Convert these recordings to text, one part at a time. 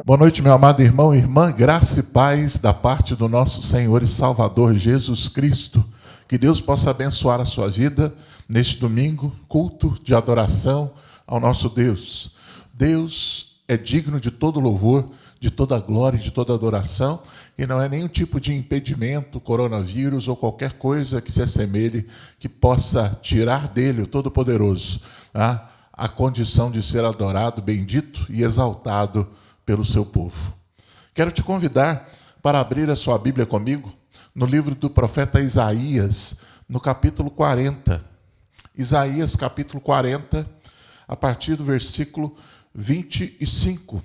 Boa noite, meu amado irmão e irmã, graça e paz da parte do nosso Senhor e Salvador Jesus Cristo. Que Deus possa abençoar a sua vida neste domingo, culto de adoração ao nosso Deus. Deus é digno de todo louvor, de toda glória, de toda adoração, e não é nenhum tipo de impedimento, coronavírus ou qualquer coisa que se assemelhe, que possa tirar dele, o Todo-Poderoso, a condição de ser adorado, bendito e exaltado pelo seu povo. Quero te convidar para abrir a sua Bíblia comigo no livro do profeta Isaías, no capítulo 40. Isaías, capítulo 40, a partir do versículo 25.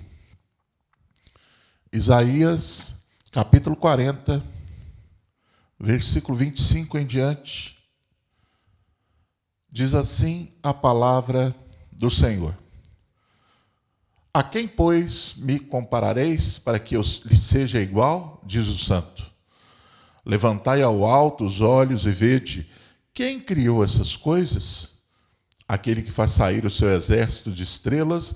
Isaías, capítulo 40, versículo 25 em diante, diz assim a palavra do Senhor. A quem, pois, me comparareis para que eu lhe seja igual? Diz o santo. Levantai ao alto os olhos e vede, quem criou essas coisas? Aquele que faz sair o seu exército de estrelas,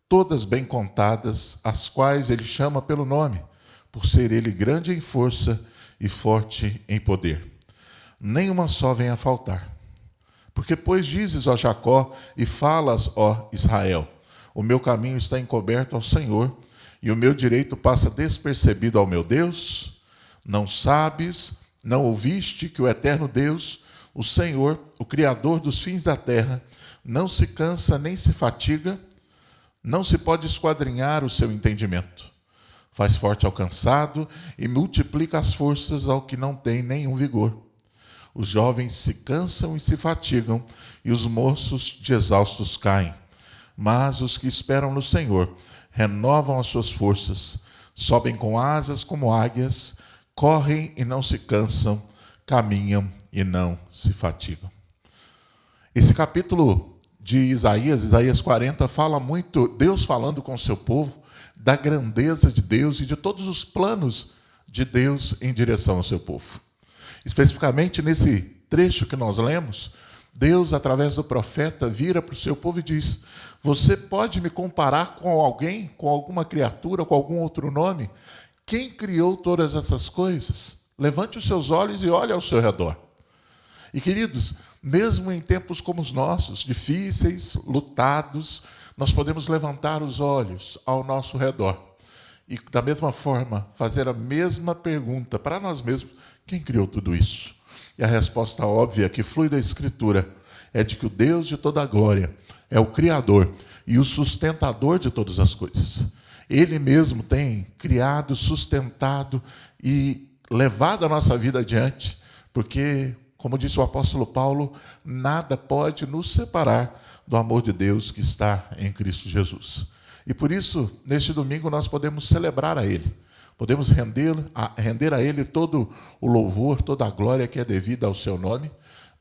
todas bem contadas, as quais ele chama pelo nome, por ser ele grande em força e forte em poder. Nenhuma só vem a faltar. Porque, pois, dizes, ó Jacó, e falas, ó Israel, o meu caminho está encoberto ao Senhor, e o meu direito passa despercebido ao meu Deus? Não sabes, não ouviste que o eterno Deus, o Senhor, o Criador dos fins da terra, não se cansa nem se fatiga? Não se pode esquadrinhar o seu entendimento. Faz forte ao cansado e multiplica as forças ao que não tem nenhum vigor. Os jovens se cansam e se fatigam, e os moços de exaustos caem. Mas os que esperam no Senhor renovam as suas forças, sobem com asas como águias, correm e não se cansam, caminham e não se fatigam. Esse capítulo de Isaías 40, fala muito, Deus falando com o seu povo, da grandeza de Deus e de todos os planos de Deus em direção ao seu povo. Especificamente nesse trecho que nós lemos, Deus, através do profeta, vira para o seu povo e diz: você pode me comparar com alguém, com alguma criatura, com algum outro nome? Quem criou todas essas coisas? Levante os seus olhos e olhe ao seu redor. E, queridos, mesmo em tempos como os nossos, difíceis, lutados, nós podemos levantar os olhos ao nosso redor e, da mesma forma, fazer a mesma pergunta para nós mesmos: quem criou tudo isso? E a resposta óbvia que flui da Escritura é de que o Deus de toda a glória é o Criador e o sustentador de todas as coisas. Ele mesmo tem criado, sustentado e levado a nossa vida adiante, porque, como disse o apóstolo Paulo, nada pode nos separar do amor de Deus que está em Cristo Jesus. E por isso, neste domingo, nós podemos celebrar a Ele. Podemos render a Ele todo o louvor, toda a glória que é devida ao seu nome,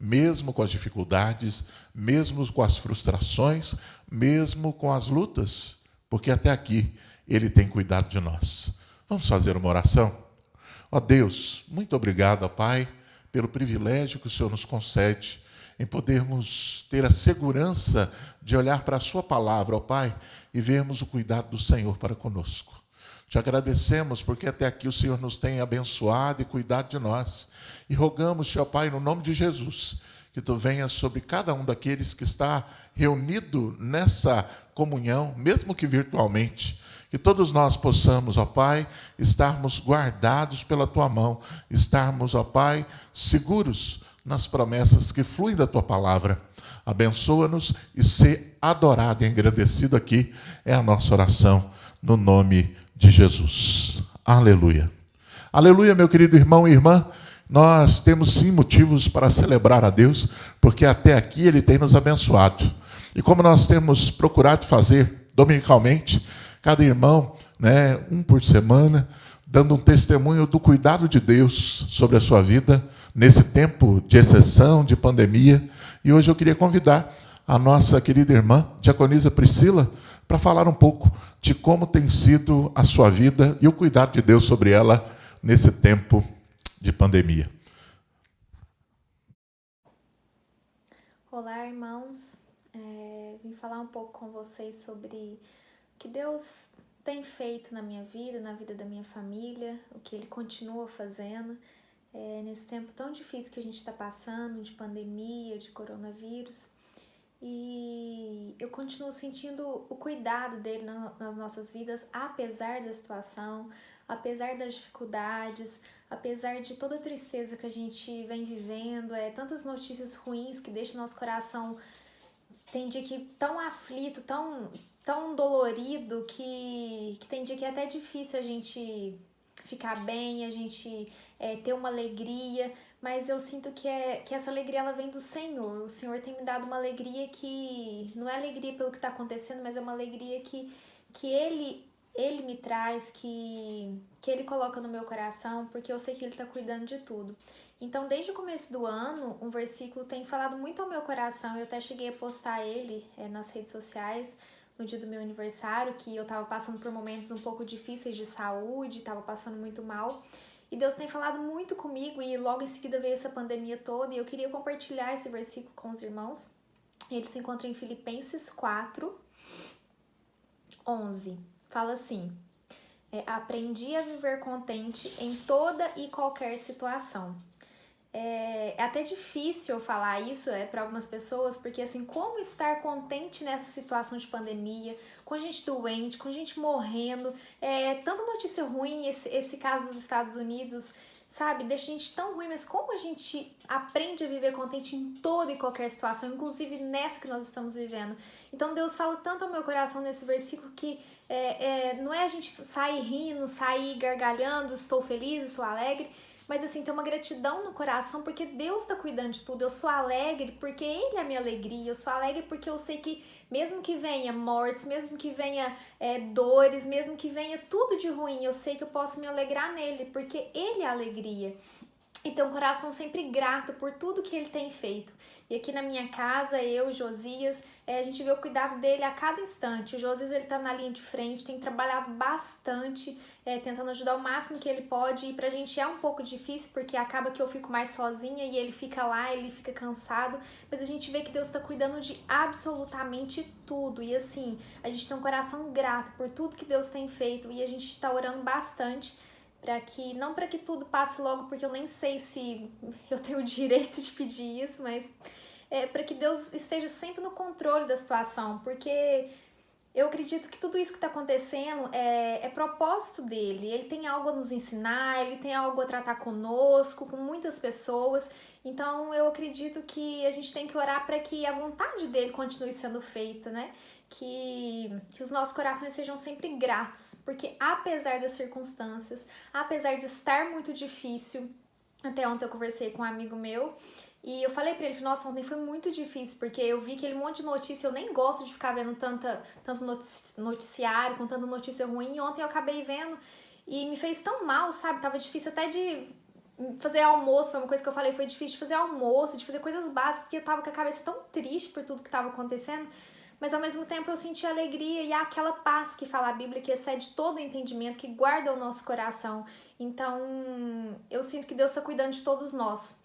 mesmo com as dificuldades, mesmo com as frustrações, mesmo com as lutas, porque até aqui Ele tem cuidado de nós. Vamos fazer uma oração? Ó Deus, muito obrigado, ó Pai, pelo privilégio que o Senhor nos concede em podermos ter a segurança de olhar para a sua palavra, ó Pai, e vermos o cuidado do Senhor para conosco. Te agradecemos porque até aqui o Senhor nos tem abençoado e cuidado de nós. E rogamos-te, ó Pai, no nome de Jesus, que Tu venhas sobre cada um daqueles que está reunido nessa comunhão, mesmo que virtualmente. Que todos nós possamos, ó Pai, estarmos guardados pela Tua mão, estarmos, ó Pai, seguros nas promessas que fluem da Tua palavra. Abençoa-nos e ser adorado e engrandecido aqui é a nossa oração, no nome de Jesus. Aleluia. Aleluia, meu querido irmão e irmã. Nós temos sim motivos para celebrar a Deus, porque até aqui Ele tem nos abençoado. E como nós temos procurado fazer dominicalmente, cada irmão, um por semana, dando um testemunho do cuidado de Deus sobre a sua vida, nesse tempo de exceção, de pandemia. E hoje eu queria convidar a nossa querida irmã, diaconisa Priscila, para falar um pouco de como tem sido a sua vida e o cuidado de Deus sobre ela nesse tempo de pandemia. Olá, irmãos. Vim falar um pouco com vocês sobre o que Deus tem feito na minha vida, na vida da minha família, o que Ele continua fazendo nesse tempo tão difícil que a gente está passando, de pandemia, de coronavírus. E eu continuo sentindo o cuidado dele nas nossas vidas, apesar da situação, apesar das dificuldades, apesar de toda a tristeza que a gente vem vivendo, tantas notícias ruins que deixam nosso coração, tem dia que tão aflito, tão dolorido, que tem dia que é até difícil a gente ficar bem, a gente ter uma alegria, mas eu sinto que essa alegria ela vem do Senhor. O Senhor tem me dado uma alegria que não é alegria pelo que está acontecendo, mas é uma alegria que Ele me traz, que Ele coloca no meu coração, porque eu sei que Ele está cuidando de tudo. Então, desde o começo do ano, um versículo tem falado muito ao meu coração. Eu até cheguei a postar ele nas redes sociais no dia do meu aniversário, que eu estava passando por momentos um pouco difíceis de saúde, estava passando muito mal. E Deus tem falado muito comigo e logo em seguida veio essa pandemia toda e eu queria compartilhar esse versículo com os irmãos. Ele se encontra em Filipenses 4:11. Fala assim: aprendi a viver contente em toda e qualquer situação. É até difícil eu falar isso para algumas pessoas, porque assim, como estar contente nessa situação de pandemia, com gente doente, com gente morrendo, tanta notícia ruim, esse caso dos Estados Unidos, sabe, deixa a gente tão ruim, mas como a gente aprende a viver contente em toda e qualquer situação, inclusive nessa que nós estamos vivendo. Então Deus fala tanto ao meu coração nesse versículo que não é a gente sair rindo, sair gargalhando, estou feliz, estou alegre, mas assim, tem uma gratidão no coração porque Deus está cuidando de tudo. Eu sou alegre porque Ele é a minha alegria. Eu sou alegre porque eu sei que mesmo que venha mortes, mesmo que venha dores, mesmo que venha tudo de ruim, eu sei que eu posso me alegrar nele, porque Ele é a alegria. Então, um coração sempre grato por tudo que Ele tem feito. E aqui na minha casa, eu, Josias, a gente vê o cuidado dele a cada instante. O Josias, ele tá na linha de frente, tem trabalhado bastante, tentando ajudar o máximo que ele pode. E pra gente é um pouco difícil, porque acaba que eu fico mais sozinha e ele fica lá, ele fica cansado. Mas a gente vê que Deus tá cuidando de absolutamente tudo. E assim, a gente tem um coração grato por tudo que Deus tem feito. E a gente tá orando bastante não para que tudo passe logo, porque eu nem sei se eu tenho o direito de pedir isso, mas para que Deus esteja sempre no controle da situação, porque eu acredito que tudo isso que está acontecendo é propósito dele. Ele tem algo a nos ensinar, ele tem algo a tratar conosco, com muitas pessoas. Então eu acredito que a gente tem que orar para que a vontade dele continue sendo feita, né? Que os nossos corações sejam sempre gratos, porque apesar das circunstâncias, apesar de estar muito difícil, até ontem eu conversei com um amigo meu e eu falei pra ele, nossa, ontem foi muito difícil, porque eu vi aquele monte de notícia, eu nem gosto de ficar vendo tanto noticiário, com tanta notícia ruim, ontem eu acabei vendo e me fez tão mal, sabe, tava difícil até de fazer almoço, foi uma coisa que eu falei, foi difícil de fazer almoço, de fazer coisas básicas, porque eu tava com a cabeça tão triste por tudo que tava acontecendo, mas ao mesmo tempo eu senti alegria e aquela paz que fala a Bíblia, que excede todo o entendimento, que guarda o nosso coração. Então eu sinto que Deus está cuidando de todos nós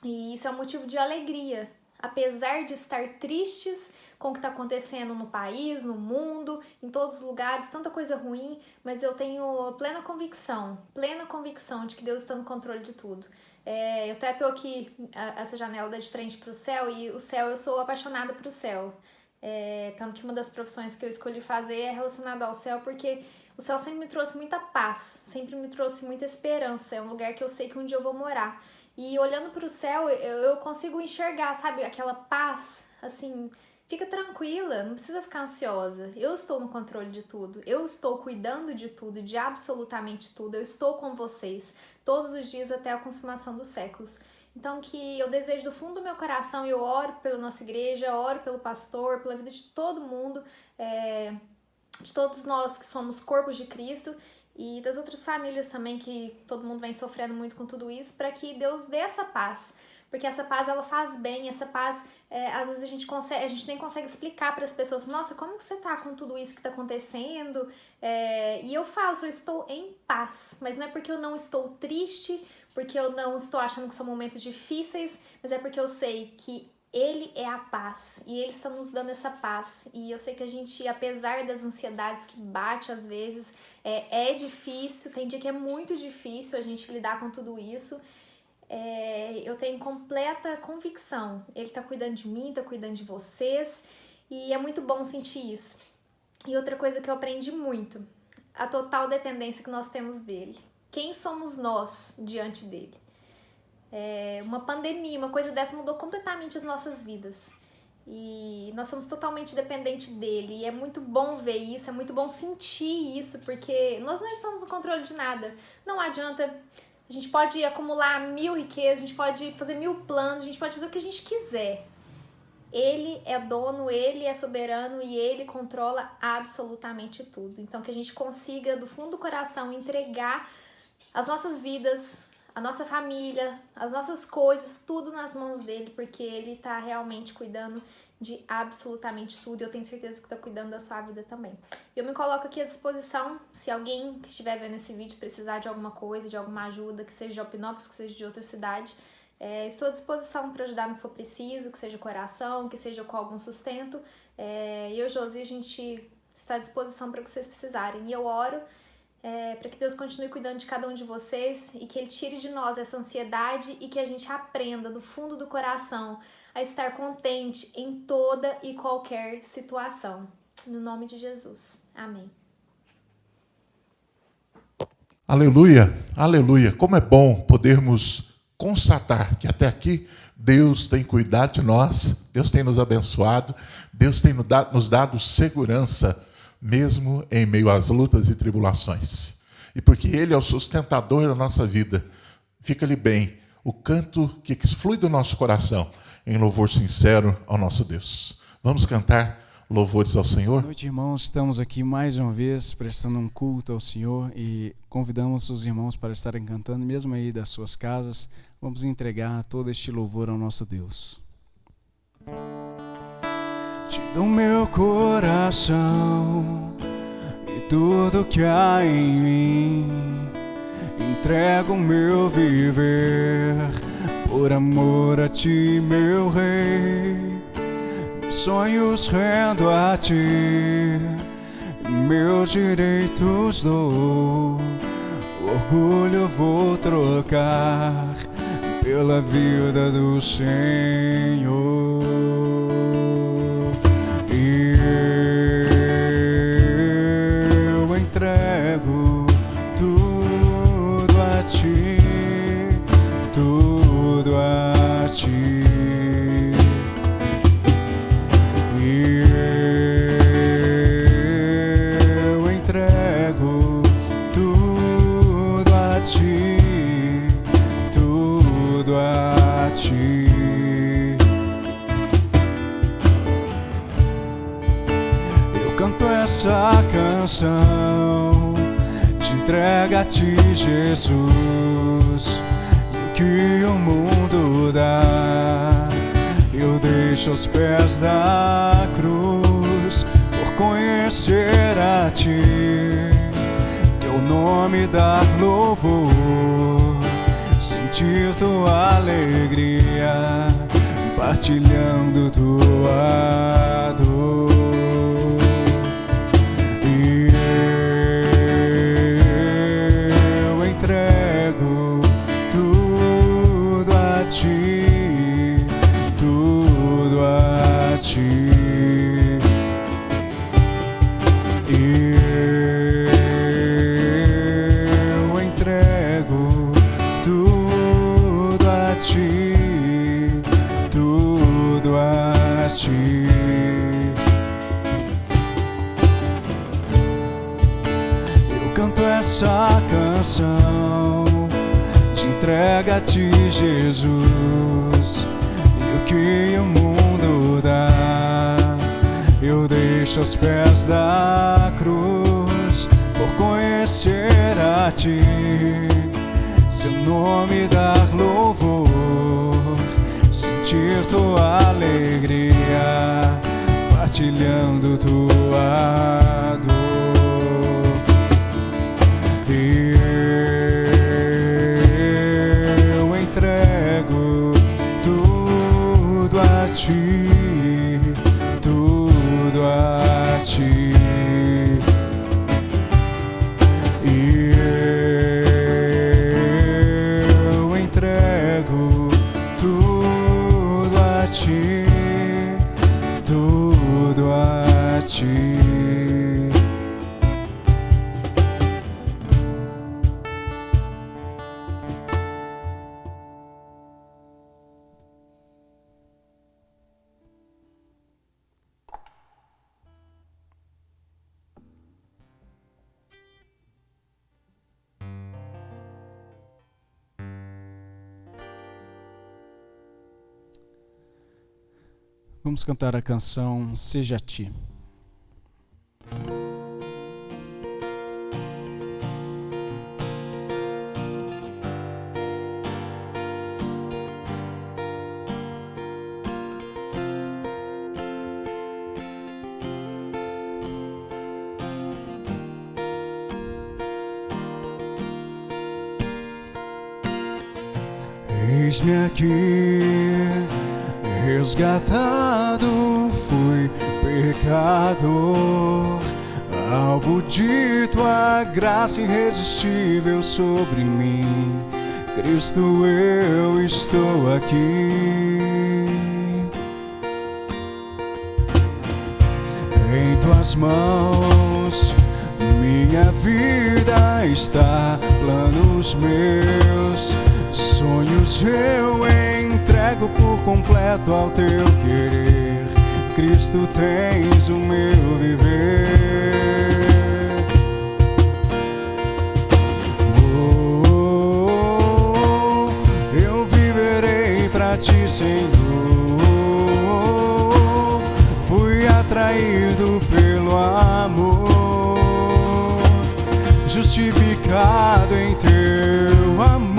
e isso é um motivo de alegria, apesar de estar tristes com o que está acontecendo no país, no mundo, em todos os lugares, tanta coisa ruim, mas eu tenho plena convicção de que Deus está no controle de tudo. Eu até tô aqui, essa janela dá de frente para o céu, e o céu, eu sou apaixonada por o céu. Tanto que uma das profissões que eu escolhi fazer é relacionada ao céu, porque o céu sempre me trouxe muita paz, sempre me trouxe muita esperança, é um lugar que eu sei que um dia eu vou morar. E olhando para o céu, eu consigo enxergar, sabe, aquela paz, assim, fica tranquila, não precisa ficar ansiosa. Eu estou no controle de tudo, eu estou cuidando de tudo, de absolutamente tudo, eu estou com vocês todos os dias até a consumação dos séculos. Então que eu desejo do fundo do meu coração, eu oro pela nossa igreja, oro pelo pastor, pela vida de todo mundo, de todos nós que somos corpos de Cristo e das outras famílias também, que todo mundo vem sofrendo muito com tudo isso, para que Deus dê essa paz, porque essa paz ela faz bem, essa paz às vezes a gente nem consegue explicar para as pessoas, nossa, como que você tá com tudo isso que tá acontecendo? E eu falo, estou em paz, mas não é porque eu não estou triste, porque eu não estou achando que são momentos difíceis, mas é porque eu sei que Ele é a paz e Ele está nos dando essa paz. E eu sei que a gente, apesar das ansiedades que bate às vezes, é difícil, tem dia que é muito difícil a gente lidar com tudo isso. Eu tenho completa convicção. Ele está cuidando de mim, está cuidando de vocês e é muito bom sentir isso. E outra coisa que eu aprendi muito, a total dependência que nós temos dele. Quem somos nós diante dele? Uma pandemia, uma coisa dessa mudou completamente as nossas vidas. E nós somos totalmente dependentes dele. E é muito bom ver isso, é muito bom sentir isso, porque nós não estamos no controle de nada. Não adianta, a gente pode acumular 1000 riquezas, a gente pode fazer 1000 planos, a gente pode fazer o que a gente quiser. Ele é dono, ele é soberano e ele controla absolutamente tudo. Então que a gente consiga, do fundo do coração, entregar as nossas vidas, a nossa família, as nossas coisas, tudo nas mãos dele, porque ele está realmente cuidando de absolutamente tudo. Eu tenho certeza que está cuidando da sua vida também. Eu me coloco aqui à disposição, se alguém que estiver vendo esse vídeo precisar de alguma coisa, de alguma ajuda, que seja de Alpinópolis, que seja de outra cidade, estou à disposição para ajudar no que for preciso, que seja coração, que seja com algum sustento. Eu e Josi, a gente está à disposição para o que vocês precisarem. E eu oro para que Deus continue cuidando de cada um de vocês e que Ele tire de nós essa ansiedade e que a gente aprenda do fundo do coração a estar contente em toda e qualquer situação. No nome de Jesus. Amém. Aleluia, aleluia. Como é bom podermos constatar que até aqui Deus tem cuidado de nós, Deus tem nos abençoado, Deus tem nos dado segurança, mesmo em meio às lutas e tribulações. E porque Ele é o sustentador da nossa vida, fica-lhe bem o canto que flui do nosso coração em louvor sincero ao nosso Deus. Vamos cantar louvores ao Senhor? Boa noite, irmãos. Estamos aqui mais uma vez prestando um culto ao Senhor e convidamos os irmãos para estarem cantando, mesmo aí das suas casas. Vamos entregar todo este louvor ao nosso Deus. Te dou meu coração e tudo que há em mim. Entrego o meu viver por amor a ti, meu Rei. Meus sonhos rendo a ti, meus direitos dou. O orgulho vou trocar pela vida do Senhor. E eu entrego tudo a ti, tudo a ti. E eu entrego tudo a ti, tudo a ti. Canto essa canção de entrega a ti, Jesus. E o que o mundo dá eu deixo aos pés da cruz, por conhecer a ti, teu nome dar louvor, sentir tua alegria, partilhando tua dor. Tudo a ti. E eu entrego tudo a ti, tudo a ti. Eu canto essa canção de entrega a ti, Jesus. E o que o mundo dá eu deixo aos pés da cruz, por conhecer a ti, seu nome dar louvor, sentir tua alegria, partilhando tua dor. E eu entrego tudo a ti, Vamos cantar a canção Seja Ti. Eis-me aqui, resgatado, fui pecador, alvo de tua graça irresistível sobre mim. Cristo, eu estou aqui. Em tuas mãos minha vida está, planos meus, sonhos eu entrego por completo ao teu querer. Cristo, tens o meu viver. Eu viverei pra ti, Senhor. Fui atraído pelo amor, justificado em teu amor.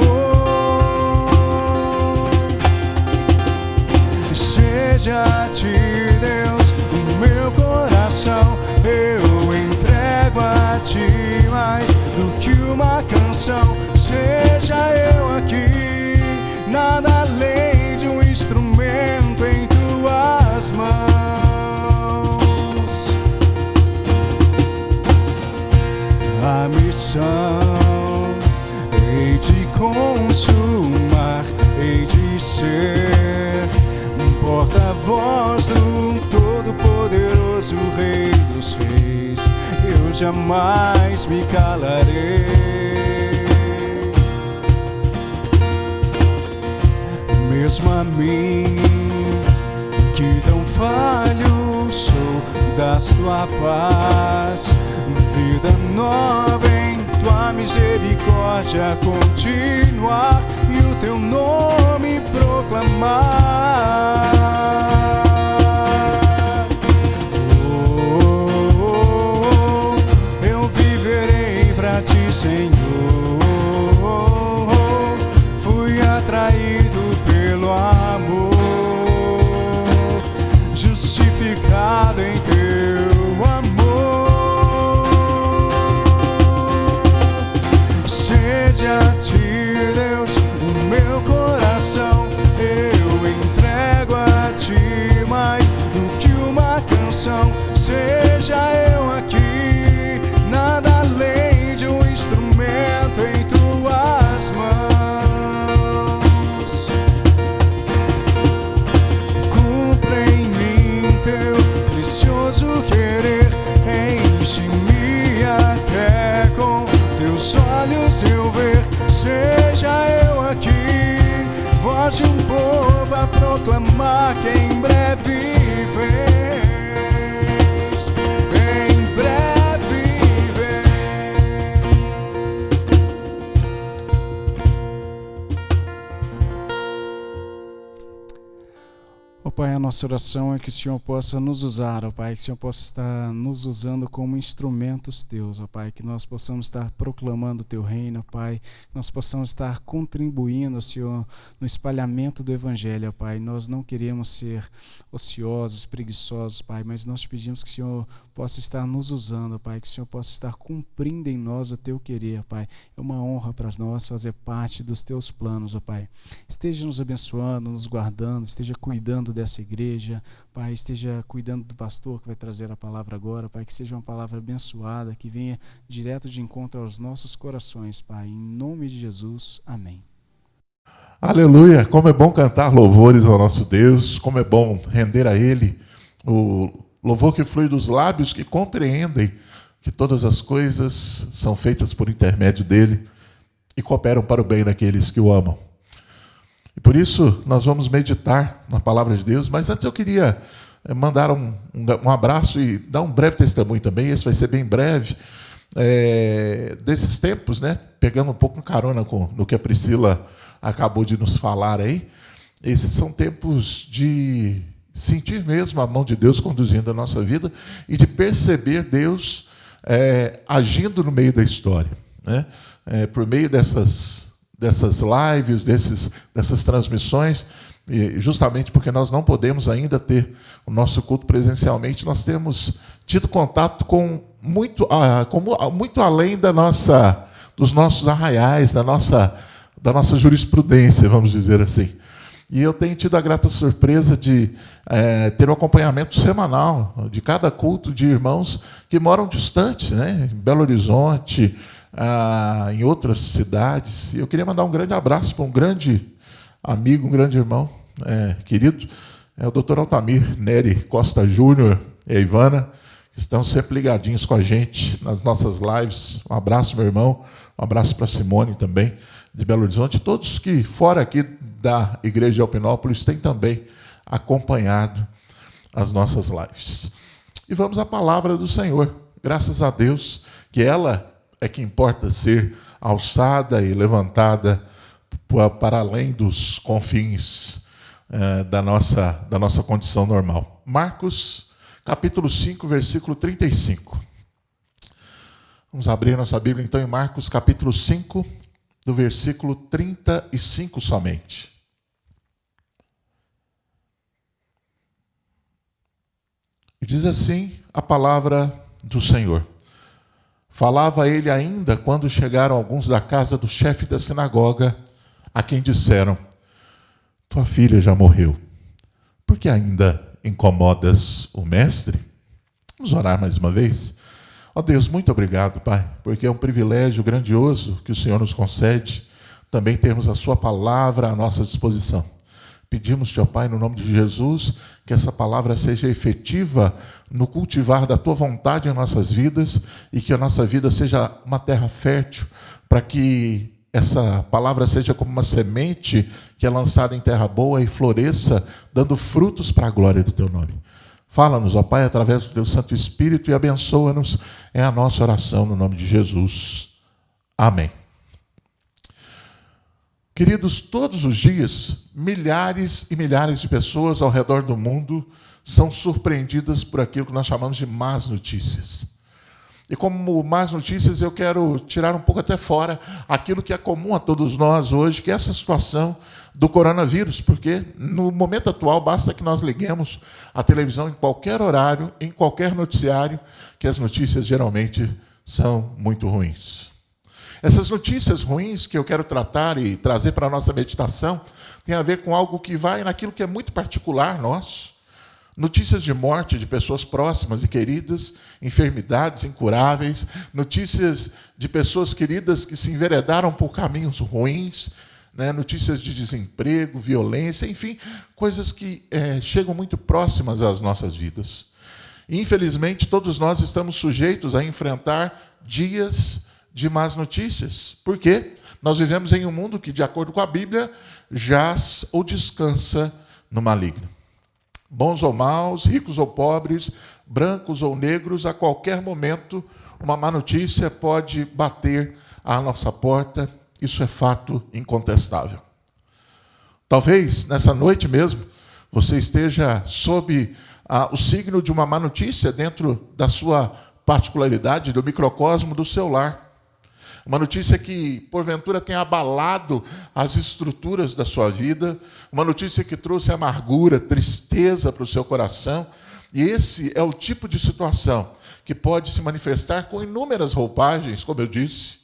Seja a ti, Deus, o meu coração, eu entrego a ti mais do que uma canção. Seja eu aqui, nada além de um instrumento em tuas mãos. A missão hei de consumar, hei de ser porta-voz do Todo-Poderoso Rei dos Reis. Eu jamais me calarei. Mesmo a mim, que tão falho sou, das tua paz, vida nova em tua misericórdia continuar e o teu nome proclamar. Eu viverei pra ti, Senhor. Fui atraído pelo amor, justificado em teu amor. Seja a ti, Deus, o meu coração, eu entrego a ti mais do que uma canção. Seja eu aqui, nada além de um instrumento em tuas mãos. Cumpra em mim teu precioso querer, enche-me até com teus olhos eu ver. Seja eu aqui, voz de um povo a proclamar que em breve vens, em breve vens. Ó Pai, a nossa oração é que o Senhor possa nos usar, ó Pai, que o Senhor possa estar nos usando como instrumentos teus, ó Pai, que nós possamos estar proclamando o teu reino, ó Pai, que nós possamos estar contribuindo, Senhor, no espalhamento do Evangelho, ó Pai. Nós não queremos ser ociosos, preguiçosos, Pai, mas nós te pedimos que o Senhor possa estar nos usando, ó Pai, que o Senhor possa estar cumprindo em nós o teu querer, ó Pai. É uma honra para nós fazer parte dos teus planos, ó Pai. Esteja nos abençoando, nos guardando, esteja cuidando dessa igreja, Pai, esteja cuidando do pastor que vai trazer a palavra agora, Pai, que seja uma palavra abençoada, que venha direto de encontro aos nossos corações, Pai, em nome de Jesus, amém. Aleluia, como é bom cantar louvores ao nosso Deus, como é bom render a Ele o louvor que flui dos lábios que compreendem que todas as coisas são feitas por intermédio dEle e cooperam para o bem daqueles que o amam. E por isso nós vamos meditar na palavra de Deus, mas antes eu queria mandar um abraço e dar um breve testemunho também. Esse vai ser bem breve, desses tempos, né? Pegando um pouco carona no que a Priscila acabou de nos falar aí. Esses são tempos de sentir mesmo a mão de Deus conduzindo a nossa vida e de perceber Deus agindo no meio da história, né? Por meio dessas lives, dessas transmissões, e justamente porque nós não podemos ainda ter o nosso culto presencialmente, nós temos tido contato com muito além dos nossos arraiais, da nossa jurisprudência, vamos dizer assim. E eu tenho tido a grata surpresa de ter um acompanhamento semanal de cada culto de irmãos que moram distantes, né? Em Belo Horizonte, em outras cidades. E eu queria mandar um grande abraço para um grande amigo, um grande irmão querido, o Dr. Altamir Neri Costa Júnior e a Ivana, que estão sempre ligadinhos com a gente nas nossas lives. Um abraço, meu irmão, um abraço para a Simone também, de Belo Horizonte. Todos que, fora aqui da Igreja de Alpinópolis, têm também acompanhado as nossas lives. E vamos à palavra do Senhor. Graças a Deus que ela é que importa ser alçada e levantada para além dos confins da nossa condição normal. Marcos, capítulo 5, versículo 35. Vamos abrir nossa Bíblia, então, em Marcos, capítulo 5, do versículo 35 somente. E diz assim a palavra do Senhor. Falava ele ainda quando chegaram alguns da casa do chefe da sinagoga, a quem disseram: tua filha já morreu, por que ainda incomodas o mestre? Vamos orar mais uma vez? Ó Deus, muito obrigado, Pai, porque é um privilégio grandioso que o Senhor nos concede também termos a sua palavra à nossa disposição. Pedimos-te, ó Pai, no nome de Jesus, que essa palavra seja efetiva no cultivar da tua vontade em nossas vidas e que a nossa vida seja uma terra fértil para que essa palavra seja como uma semente que é lançada em terra boa e floresça, dando frutos para a glória do teu nome. Fala-nos, ó Pai, através do teu Santo Espírito e abençoa-nos. É a nossa oração no nome de Jesus. Amém. Queridos, todos os dias, milhares e milhares de pessoas ao redor do mundo são surpreendidas por aquilo que nós chamamos de más notícias. E como más notícias, eu quero tirar um pouco até fora aquilo que é comum a todos nós hoje, que é essa situação do coronavírus, porque no momento atual basta que nós liguemos a televisão em qualquer horário, em qualquer noticiário, que as notícias geralmente são muito ruins. Essas notícias ruins que eu quero tratar e trazer para a nossa meditação tem a ver com algo que vai naquilo que é muito particular nosso. Notícias de morte de pessoas próximas e queridas, enfermidades incuráveis, notícias de pessoas queridas que se enveredaram por caminhos ruins, né? Notícias de desemprego, violência, enfim, coisas que chegam muito próximas às nossas vidas. E, infelizmente, todos nós estamos sujeitos a enfrentar dias de más notícias. Por quê? Nós vivemos em um mundo que, de acordo com a Bíblia, jaz ou descansa no maligno. Bons ou maus, ricos ou pobres, brancos ou negros, a qualquer momento uma má notícia pode bater à nossa porta. Isso é fato incontestável. Talvez nessa noite mesmo você esteja sob o signo de uma má notícia dentro da sua particularidade, do microcosmo do seu lar. Uma notícia que, porventura, tem abalado as estruturas da sua vida. Uma notícia que trouxe amargura, tristeza para o seu coração. E esse é o tipo de situação que pode se manifestar com inúmeras roupagens, como eu disse.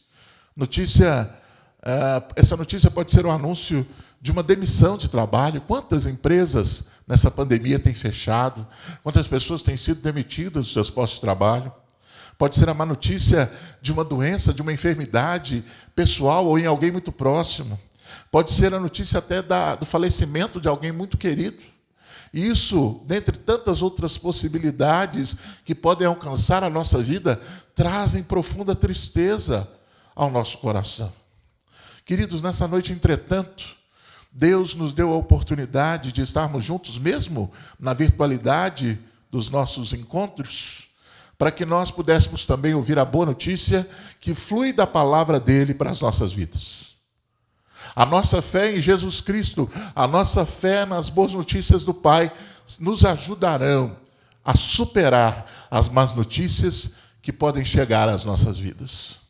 Essa notícia pode ser um anúncio de uma demissão de trabalho. Quantas empresas nessa pandemia têm fechado? Quantas pessoas têm sido demitidas dos seus postos de trabalho? Pode ser a má notícia de uma doença, de uma enfermidade pessoal ou em alguém muito próximo. Pode ser a notícia até do falecimento de alguém muito querido. Isso, dentre tantas outras possibilidades que podem alcançar a nossa vida, trazem profunda tristeza ao nosso coração. Queridos, nessa noite, entretanto, Deus nos deu a oportunidade de estarmos juntos, mesmo na virtualidade dos nossos encontros, para que nós pudéssemos também ouvir a boa notícia que flui da palavra dele para as nossas vidas. A nossa fé em Jesus Cristo, a nossa fé nas boas notícias do Pai, nos ajudarão a superar as más notícias que podem chegar às nossas vidas.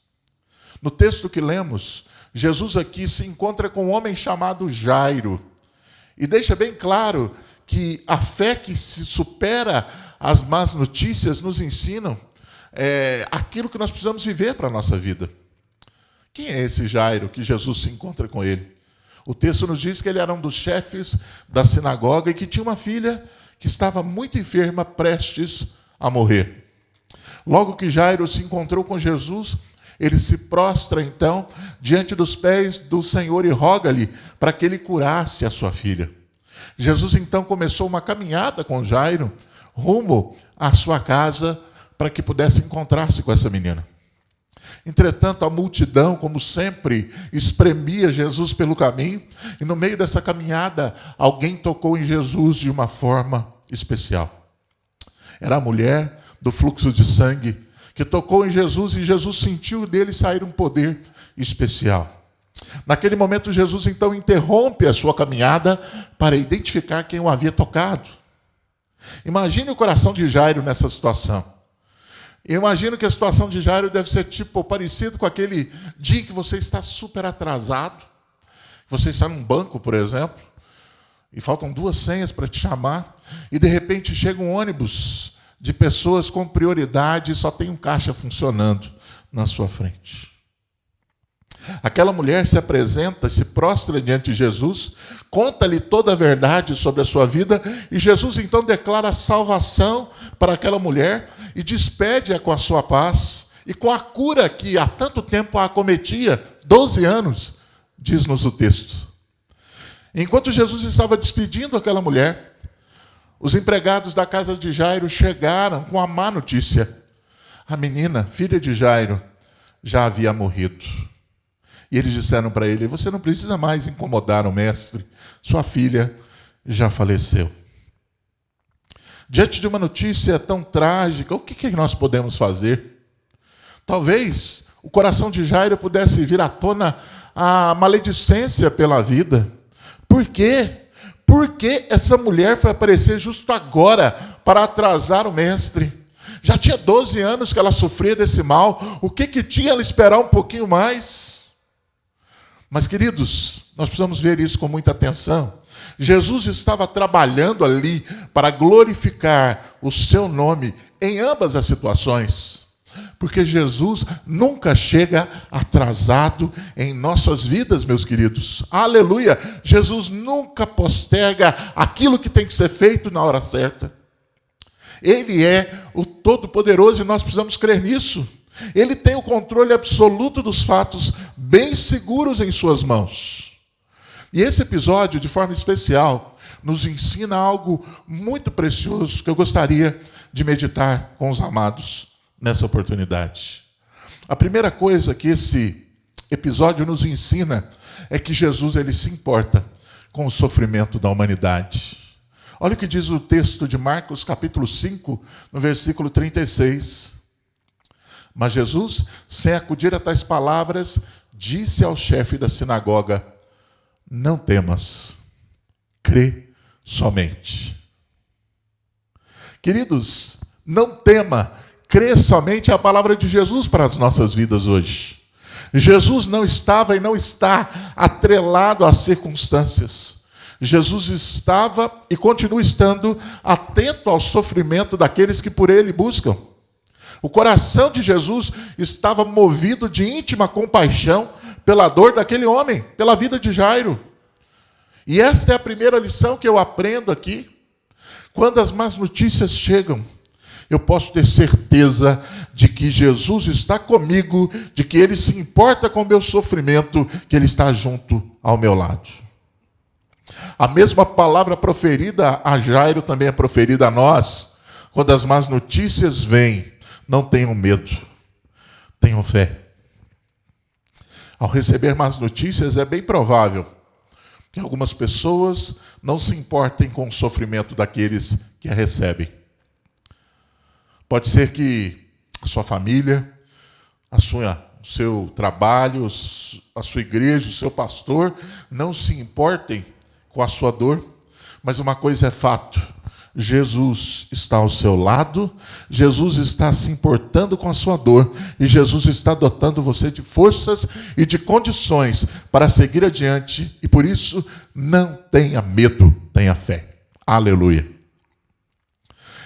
No texto que lemos, Jesus aqui se encontra com um homem chamado Jairo e deixa bem claro que a fé que se supera as más notícias nos ensinam aquilo que nós precisamos viver para a nossa vida. Quem é esse Jairo que Jesus se encontra com ele? O texto nos diz que ele era um dos chefes da sinagoga e que tinha uma filha que estava muito enferma, prestes a morrer. Logo que Jairo se encontrou com Jesus, ele se prostra então diante dos pés do Senhor e roga-lhe para que ele curasse a sua filha. Jesus então começou uma caminhada com Jairo rumo à sua casa para que pudesse encontrar-se com essa menina. Entretanto, a multidão, como sempre, espremia Jesus pelo caminho, e no meio dessa caminhada, alguém tocou em Jesus de uma forma especial. Era a mulher do fluxo de sangue, que tocou em Jesus, e Jesus sentiu dele sair um poder especial. Naquele momento, Jesus então interrompe a sua caminhada para identificar quem o havia tocado. Imagine o coração de Jairo nessa situação. Eu imagino que a situação de Jairo deve ser parecido com aquele dia que você está super atrasado, você está num banco, por exemplo, e faltam 2 senhas para te chamar, e de repente chega um ônibus de pessoas com prioridade e só tem um caixa funcionando na sua frente. Aquela mulher se apresenta, se prostra diante de Jesus, conta-lhe toda a verdade sobre a sua vida, e Jesus então declara a salvação para aquela mulher e despede-a com a sua paz e com a cura que há tanto tempo a acometia, 12 anos, diz-nos o texto. Enquanto Jesus estava despedindo aquela mulher, os empregados da casa de Jairo chegaram com a má notícia. A menina, filha de Jairo, já havia morrido. E eles disseram para ele: você não precisa mais incomodar o mestre, sua filha já faleceu. Diante de uma notícia tão trágica, o que nós podemos fazer? Talvez o coração de Jairo pudesse vir à tona a maledicência pela vida. Por quê? Por que essa mulher foi aparecer justo agora para atrasar o mestre? Já tinha 12 anos que ela sofria desse mal, o que tinha ela esperar um pouquinho mais? Mas, queridos, nós precisamos ver isso com muita atenção. Jesus estava trabalhando ali para glorificar o seu nome em ambas as situações. Porque Jesus nunca chega atrasado em nossas vidas, meus queridos. Aleluia! Jesus nunca posterga aquilo que tem que ser feito na hora certa. Ele é o Todo-Poderoso e nós precisamos crer nisso. Ele tem o controle absoluto dos fatos, bem seguros em suas mãos. E esse episódio, de forma especial, nos ensina algo muito precioso que eu gostaria de meditar com os amados nessa oportunidade. A primeira coisa que esse episódio nos ensina é que Jesus ele se importa com o sofrimento da humanidade. Olha o que diz o texto de Marcos, capítulo 5, no versículo 36. Mas Jesus, sem acudir a tais palavras, disse ao chefe da sinagoga: não temas, crê somente. Queridos, não tema, crê somente é a palavra de Jesus para as nossas vidas hoje. Jesus não estava e não está atrelado às circunstâncias. Jesus estava e continua estando atento ao sofrimento daqueles que por ele buscam. O coração de Jesus estava movido de íntima compaixão pela dor daquele homem, pela vida de Jairo. E esta é a primeira lição que eu aprendo aqui. Quando as más notícias chegam, eu posso ter certeza de que Jesus está comigo, de que Ele se importa com o meu sofrimento, que Ele está junto ao meu lado. A mesma palavra proferida a Jairo também é proferida a nós. Quando as más notícias vêm, não tenham medo, tenham fé. Ao receber más notícias, é bem provável que algumas pessoas não se importem com o sofrimento daqueles que a recebem. Pode ser que a sua família, o seu trabalho, a sua igreja, o seu pastor não se importem com a sua dor, mas uma coisa é fato: Jesus está ao seu lado, Jesus está se importando com a sua dor e Jesus está dotando você de forças e de condições para seguir adiante e por isso não tenha medo, tenha fé. Aleluia.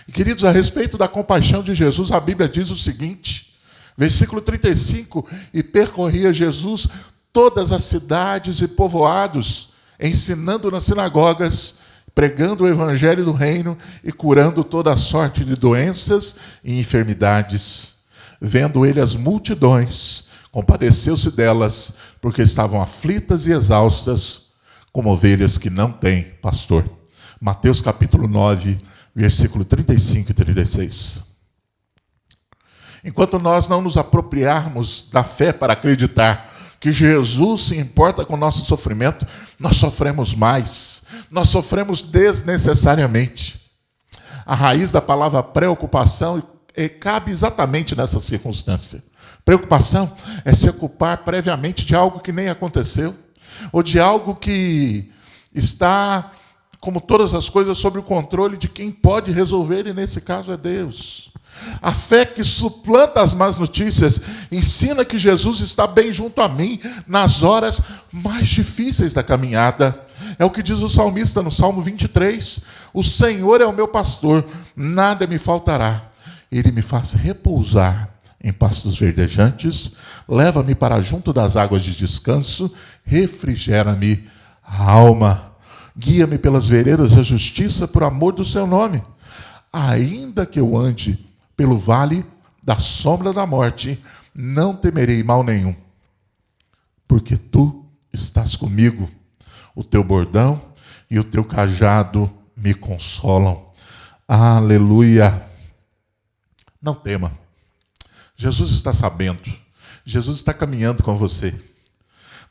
E queridos, a respeito da compaixão de Jesus, a Bíblia diz o seguinte, versículo 35, e percorria Jesus todas as cidades e povoados, ensinando nas sinagogas, pregando o evangelho do reino e curando toda a sorte de doenças e enfermidades. Vendo ele as multidões, compadeceu-se delas, porque estavam aflitas e exaustas, como ovelhas que não têm pastor. Mateus capítulo 9, versículo 35 e 36. Enquanto nós não nos apropriarmos da fé para acreditar que Jesus se importa com o nosso sofrimento, nós sofremos mais, nós sofremos desnecessariamente. A raiz da palavra preocupação cabe exatamente nessa circunstância. Preocupação é se ocupar previamente de algo que nem aconteceu, ou de algo que está, como todas as coisas, sob o controle de quem pode resolver, e nesse caso é Deus. A fé que suplanta as más notícias ensina que Jesus está bem junto a mim nas horas mais difíceis da caminhada. É o que diz o salmista no Salmo 23. O Senhor é o meu pastor, nada me faltará. Ele me faz repousar em pastos verdejantes, leva-me para junto das águas de descanso, refrigera-me a alma. Guia-me pelas veredas da justiça por amor do seu nome. Ainda que eu ande pelo vale da sombra da morte, não temerei mal nenhum, porque tu estás comigo. O teu bordão e o teu cajado me consolam. Aleluia. Não tema. Jesus está sabendo. Jesus está caminhando com você.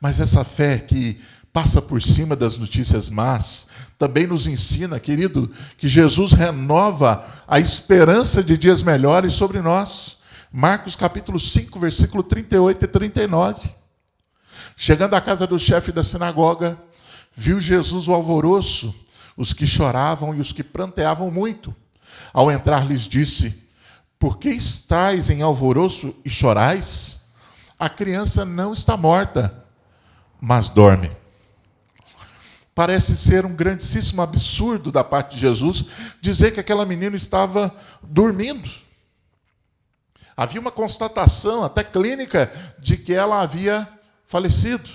Mas essa fé que passa por cima das notícias más, também nos ensina, querido, que Jesus renova a esperança de dias melhores sobre nós. Marcos capítulo 5, versículo 38 e 39. Chegando à casa do chefe da sinagoga, viu Jesus o alvoroço, os que choravam e os que pranteavam muito. Ao entrar, lhes disse: por que estáis em alvoroço e chorais? A criança não está morta, mas dorme. Parece ser um grandíssimo absurdo da parte de Jesus dizer que aquela menina estava dormindo. Havia uma constatação, até clínica, de que ela havia falecido.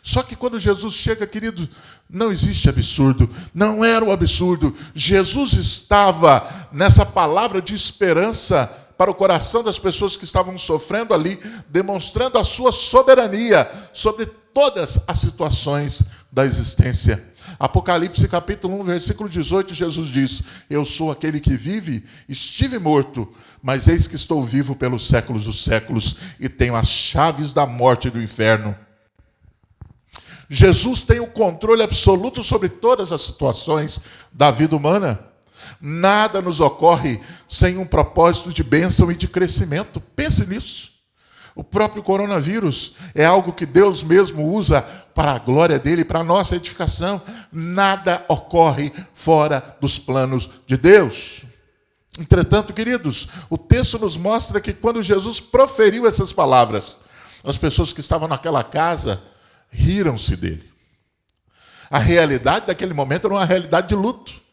Só que quando Jesus chega, querido, não existe absurdo, não era um absurdo. Jesus estava nessa palavra de esperança para o coração das pessoas que estavam sofrendo ali, demonstrando a sua soberania sobre todas as situações da existência. Apocalipse capítulo 1, versículo 18, Jesus diz: eu sou aquele que vive, estive morto, mas eis que estou vivo pelos séculos dos séculos e tenho as chaves da morte e do inferno. Jesus tem o controle absoluto sobre todas as situações da vida humana. Nada nos ocorre sem um propósito de bênção e de crescimento. Pense nisso. O próprio coronavírus é algo que Deus mesmo usa para a glória dele, para a nossa edificação. Nada ocorre fora dos planos de Deus. Entretanto, queridos, o texto nos mostra que quando Jesus proferiu essas palavras, as pessoas que estavam naquela casa riram-se dele. A realidade daquele momento era uma realidade de luto.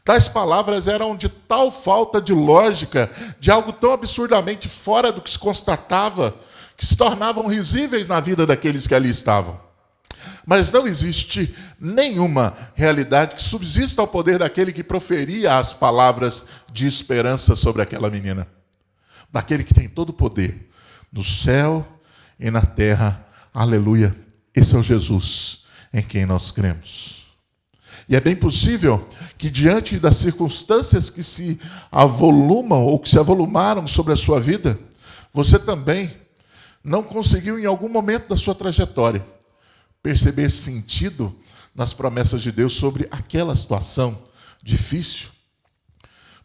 Tais palavras eram de tal falta de lógica, de algo tão absurdamente fora do que se constatava, que se tornavam risíveis na vida daqueles que ali estavam. Mas não existe nenhuma realidade que subsista ao poder daquele que proferia as palavras de esperança sobre aquela menina. Daquele que tem todo o poder, no céu e na terra. Aleluia. Esse é o Jesus em quem nós cremos. E é bem possível que, diante das circunstâncias que se avolumam ou que se avolumaram sobre a sua vida, você também não conseguiu, em algum momento da sua trajetória, perceber sentido nas promessas de Deus sobre aquela situação difícil.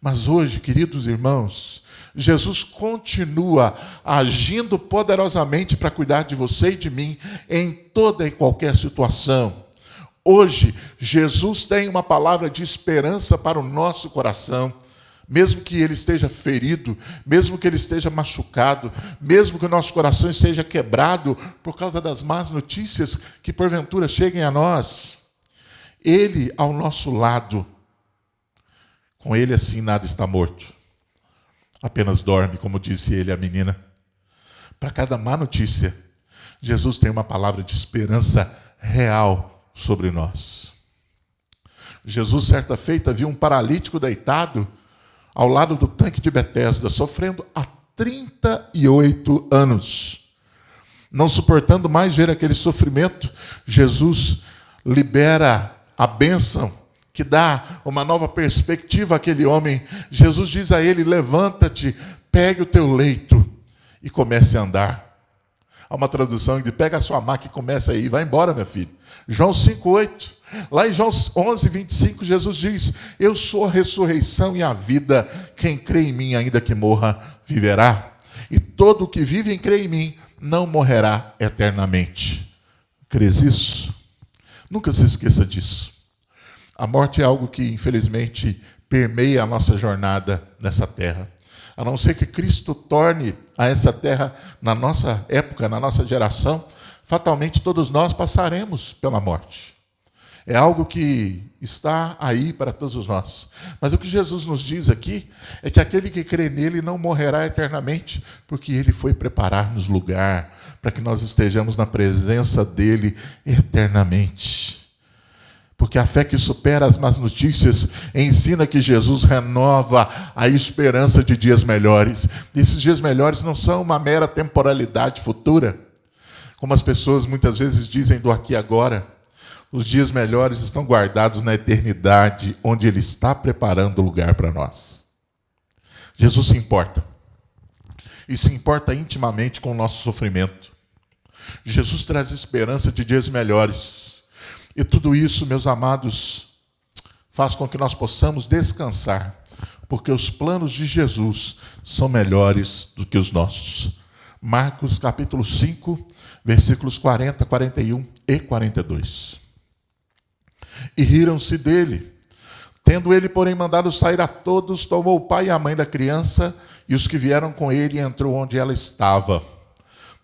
Mas hoje, queridos irmãos, Jesus continua agindo poderosamente para cuidar de você e de mim em toda e qualquer situação. Hoje, Jesus tem uma palavra de esperança para o nosso coração. Mesmo que ele esteja ferido, mesmo que ele esteja machucado, mesmo que o nosso coração esteja quebrado por causa das más notícias que porventura cheguem a nós, ele ao nosso lado, com ele assim nada está morto, apenas dorme, como disse ele à menina. Para cada má notícia, Jesus tem uma palavra de esperança real sobre nós. Jesus, certa feita, viu um paralítico deitado ao lado do tanque de Betesda, sofrendo há 38 anos. Não suportando mais ver aquele sofrimento, Jesus libera a bênção que dá uma nova perspectiva àquele homem. Jesus diz a ele: levanta-te, pegue o teu leito e comece a andar. Há uma tradução que diz: pega a sua maca e comece a ir, vai embora, meu filho. João 5,8. Lá em João 11:25, Jesus diz: eu sou a ressurreição e a vida, quem crê em mim, ainda que morra, viverá. E todo o que vive e crê em mim, não morrerá eternamente. Crês isso? Nunca se esqueça disso. A morte é algo que, infelizmente, permeia a nossa jornada nessa terra. A não ser que Cristo torne a essa terra, na nossa época, na nossa geração, fatalmente todos nós passaremos pela morte. É algo que está aí para todos nós. Mas o que Jesus nos diz aqui é que aquele que crê nele não morrerá eternamente, porque ele foi preparar-nos lugar para que nós estejamos na presença dele eternamente. Porque a fé que supera as más notícias ensina que Jesus renova a esperança de dias melhores. E esses dias melhores não são uma mera temporalidade futura, como as pessoas muitas vezes dizem do aqui e agora. Os dias melhores estão guardados na eternidade, onde ele está preparando lugar para nós. Jesus se importa. E se importa intimamente com o nosso sofrimento. Jesus traz esperança de dias melhores. E tudo isso, meus amados, faz com que nós possamos descansar, porque os planos de Jesus são melhores do que os nossos. Marcos capítulo 5, versículos 40, 41 e 42. E riram-se dele. Tendo ele, porém, mandado sair a todos, tomou o pai e a mãe da criança e os que vieram com ele, e entrou onde ela estava.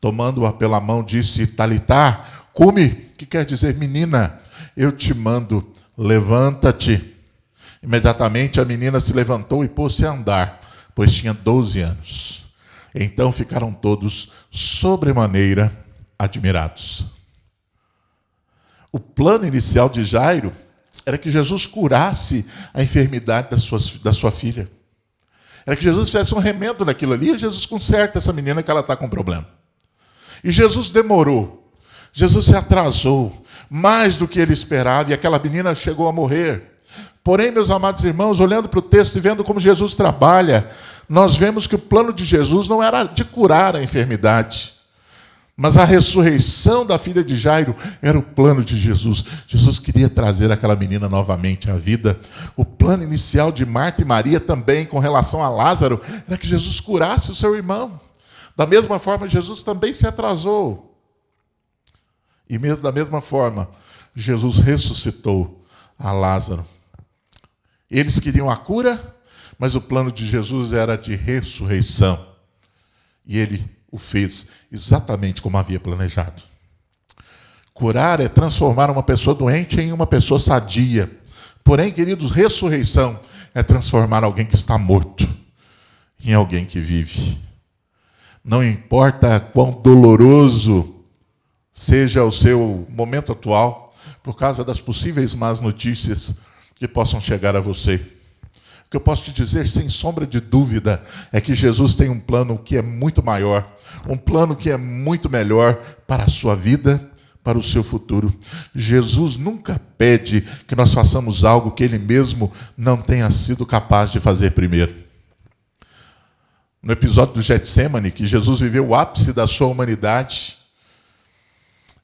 Tomando-a pela mão, disse: Talitá, cumi, que quer dizer: menina, eu te mando, levanta-te. Imediatamente a menina se levantou e pôs-se a andar, pois tinha 12 anos. Então ficaram todos sobremaneira admirados. O plano inicial de Jairo era que Jesus curasse a enfermidade da sua filha. Era que Jesus fizesse um remendo naquilo ali, e Jesus conserta essa menina que ela está com problema. E Jesus demorou, Jesus se atrasou, mais do que ele esperava, e aquela menina chegou a morrer. Porém, meus amados irmãos, olhando para o texto e vendo como Jesus trabalha, nós vemos que o plano de Jesus não era de curar a enfermidade, mas a ressurreição da filha de Jairo era o plano de Jesus. Jesus queria trazer aquela menina novamente à vida. O plano inicial de Marta e Maria também, com relação a Lázaro, era que Jesus curasse o seu irmão. Da mesma forma, Jesus também se atrasou. E mesmo da mesma forma, Jesus ressuscitou a Lázaro. Eles queriam a cura, mas o plano de Jesus era de ressurreição. E ele o fez exatamente como havia planejado. Curar é transformar uma pessoa doente em uma pessoa sadia. Porém, queridos, ressurreição é transformar alguém que está morto em alguém que vive. Não importa quão doloroso seja o seu momento atual, por causa das possíveis más notícias que possam chegar a você. O que eu posso te dizer, sem sombra de dúvida, é que Jesus tem um plano que é muito maior, um plano que é muito melhor para a sua vida, para o seu futuro. Jesus nunca pede que nós façamos algo que ele mesmo não tenha sido capaz de fazer primeiro. No episódio do Getsêmani, que Jesus viveu o ápice da sua humanidade,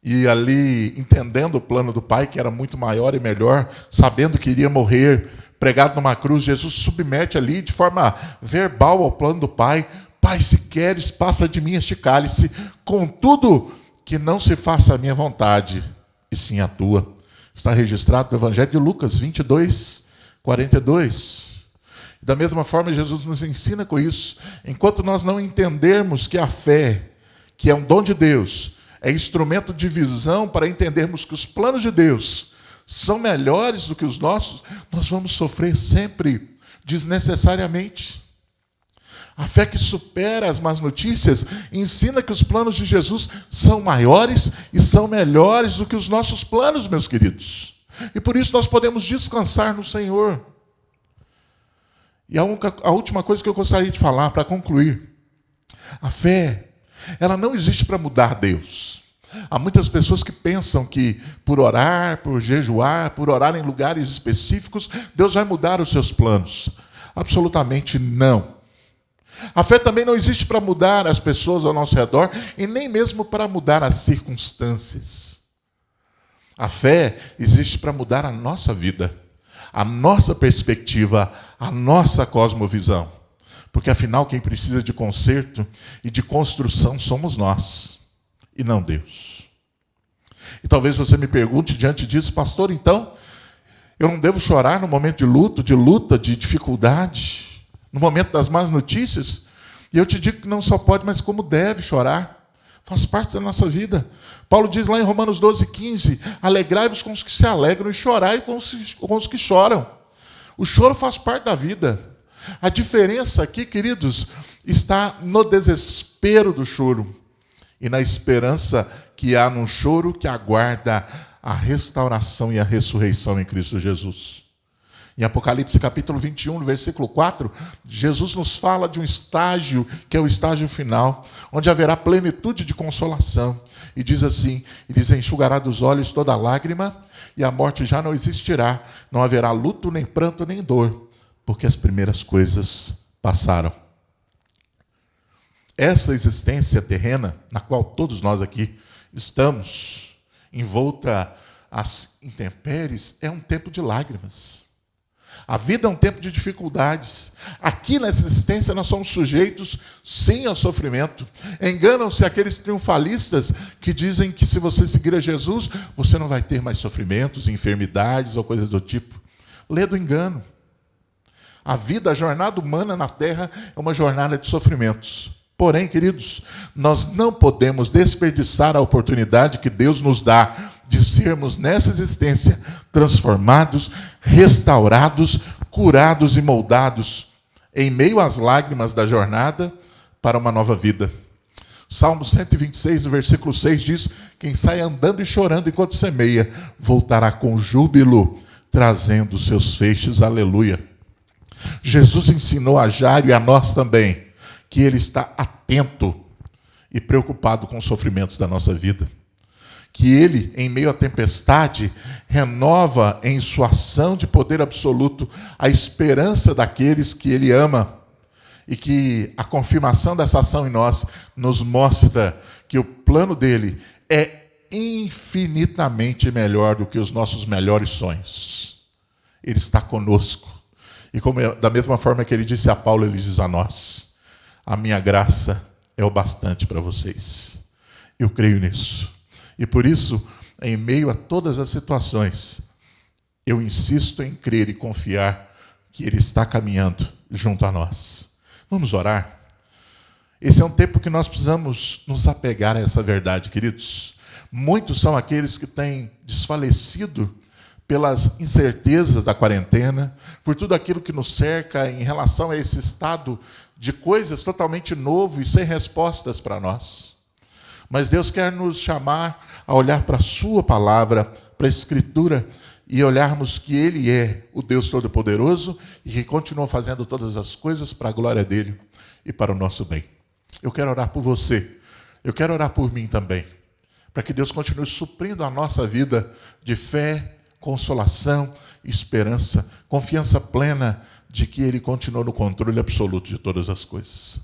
e ali, entendendo o plano do Pai, que era muito maior e melhor, sabendo que iria morrer pregado numa cruz, Jesus submete ali de forma verbal ao plano do Pai: Pai, se queres, passa de mim este cálice, contudo, que não se faça a minha vontade, e sim a tua. Está registrado no Evangelho de Lucas 22, 42. Da mesma forma, Jesus nos ensina com isso. Enquanto nós não entendermos que a fé, que é um dom de Deus, é instrumento de visão para entendermos que os planos de Deus são melhores do que os nossos, nós vamos sofrer sempre, desnecessariamente. A fé que supera as más notícias ensina que os planos de Jesus são maiores e são melhores do que os nossos planos, meus queridos. E por isso nós podemos descansar no Senhor. E a última coisa que eu gostaria de falar, para concluir. A fé, ela não existe para mudar Deus. Há muitas pessoas que pensam que por orar, por jejuar, por orar em lugares específicos, Deus vai mudar os seus planos. Absolutamente não. A fé também não existe para mudar as pessoas ao nosso redor e nem mesmo para mudar as circunstâncias. A fé existe para mudar a nossa vida, a nossa perspectiva, a nossa cosmovisão. Porque, afinal, quem precisa de conserto e de construção somos nós, e não Deus. E talvez você me pergunte diante disso, pastor, então, eu não devo chorar no momento de luto, de luta, de dificuldade, no momento das más notícias? E eu te digo que não só pode, mas como deve chorar. Faz parte da nossa vida. Paulo diz lá em Romanos 12, 15, alegrai-vos com os que se alegram e chorai com os que choram. O choro faz parte da vida. A diferença aqui, queridos, está no desespero do choro e na esperança que há num choro que aguarda a restauração e a ressurreição em Cristo Jesus. Em Apocalipse capítulo 21, no versículo 4, Jesus nos fala de um estágio, que é o estágio final, onde haverá plenitude de consolação. E diz assim, ele diz, enxugará dos olhos toda lágrima, e a morte já não existirá, não haverá luto, nem pranto, nem dor, porque as primeiras coisas passaram. Essa existência terrena, na qual todos nós aqui estamos, envolta às intempéries, é um tempo de lágrimas. A vida é um tempo de dificuldades. Aqui nessa existência nós somos sujeitos, sim, ao sofrimento. Enganam-se aqueles triunfalistas que dizem que se você seguir a Jesus, você não vai ter mais sofrimentos, enfermidades ou coisas do tipo. Lê do engano. A vida, a jornada humana na Terra é uma jornada de sofrimentos. Porém, queridos, nós não podemos desperdiçar a oportunidade que Deus nos dá de sermos nessa existência transformados, restaurados, curados e moldados em meio às lágrimas da jornada para uma nova vida. Salmo 126, no versículo 6 diz, quem sai andando e chorando enquanto semeia, voltará com júbilo, trazendo seus feixes, aleluia. Jesus ensinou a Jairo e a nós também, que ele está atento e preocupado com os sofrimentos da nossa vida. Que ele, em meio à tempestade, renova em sua ação de poder absoluto a esperança daqueles que ele ama. E que a confirmação dessa ação em nós nos mostra que o plano dele é infinitamente melhor do que os nossos melhores sonhos. Ele está conosco. E da mesma forma que ele disse a Paulo, ele diz a nós, a minha graça é o bastante para vocês. Eu creio nisso. E por isso, em meio a todas as situações, eu insisto em crer e confiar que ele está caminhando junto a nós. Vamos orar? Esse é um tempo que nós precisamos nos apegar a essa verdade, queridos. Muitos são aqueles que têm desfalecido pelas incertezas da quarentena, por tudo aquilo que nos cerca em relação a esse estado de coisas totalmente novo e sem respostas para nós. Mas Deus quer nos chamar a olhar para a sua palavra, para a Escritura, e olharmos que Ele é o Deus Todo-Poderoso e que continua fazendo todas as coisas para a glória dEle e para o nosso bem. Eu quero orar por você, eu quero orar por mim também, para que Deus continue suprindo a nossa vida de fé, consolação, esperança, confiança plena de que Ele continua no controle absoluto de todas as coisas.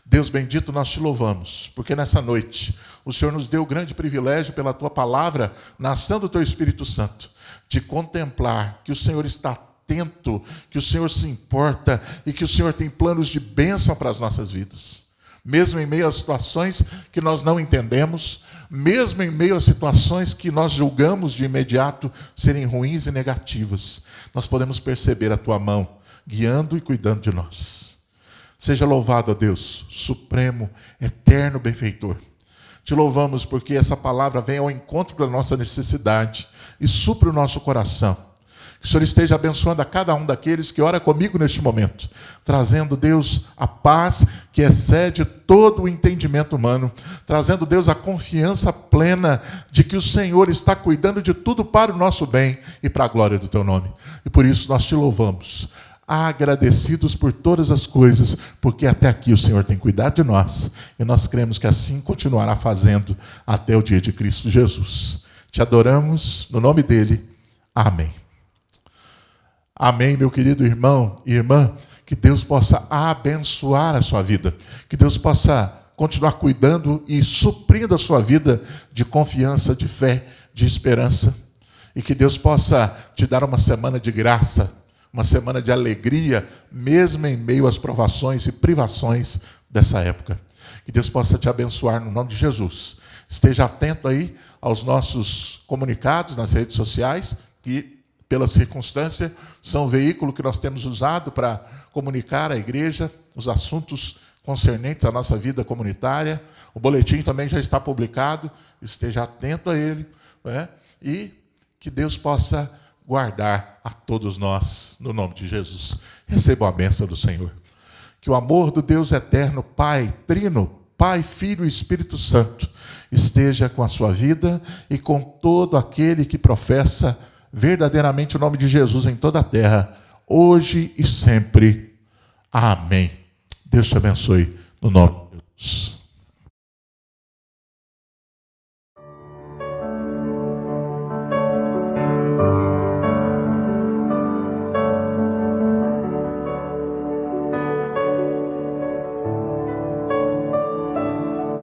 Deus bendito, nós te louvamos, porque nessa noite o Senhor nos deu o grande privilégio pela Tua palavra, na ação do Teu Espírito Santo, de contemplar que o Senhor está atento, que o Senhor se importa e que o Senhor tem planos de bênção para as nossas vidas. mesmo em meio a situações que nós não entendemos, mesmo em meio a situações que nós julgamos de imediato serem ruins e negativas, nós podemos perceber a tua mão guiando e cuidando de nós. Seja louvado, ó Deus, supremo, eterno benfeitor. Te louvamos porque essa palavra vem ao encontro da nossa necessidade e supre o nosso coração. Que o Senhor esteja abençoando a cada um daqueles que ora comigo neste momento, trazendo, Deus, a paz que excede todo o entendimento humano, trazendo, Deus, a confiança plena de que o Senhor está cuidando de tudo para o nosso bem e para a glória do teu nome. E por isso nós te louvamos, agradecidos por todas as coisas, porque até aqui o Senhor tem cuidado de nós, e nós cremos que assim continuará fazendo até o dia de Cristo Jesus. Te adoramos, no nome dele, amém. Amém, meu querido irmão e irmã, que Deus possa abençoar a sua vida, que Deus possa continuar cuidando e suprindo a sua vida de confiança, de fé, de esperança, e que Deus possa te dar uma semana de graça, uma semana de alegria, mesmo em meio às provações e privações dessa época. Que Deus possa te abençoar no nome de Jesus. Esteja atento aí aos nossos comunicados nas redes sociais, que, pela circunstância, são o veículo que nós temos usado para comunicar à igreja os assuntos concernentes à nossa vida comunitária. O boletim também já está publicado, esteja atento a ele, né? E que Deus possa guardar a todos nós, no nome de Jesus. Recebam a bênção do Senhor. Que o amor do Deus eterno, Pai, Trino, Pai, Filho e Espírito Santo, esteja com a sua vida e com todo aquele que professa verdadeiramente o nome de Jesus em toda a terra, hoje e sempre. Amém. Deus te abençoe, no nome de Jesus.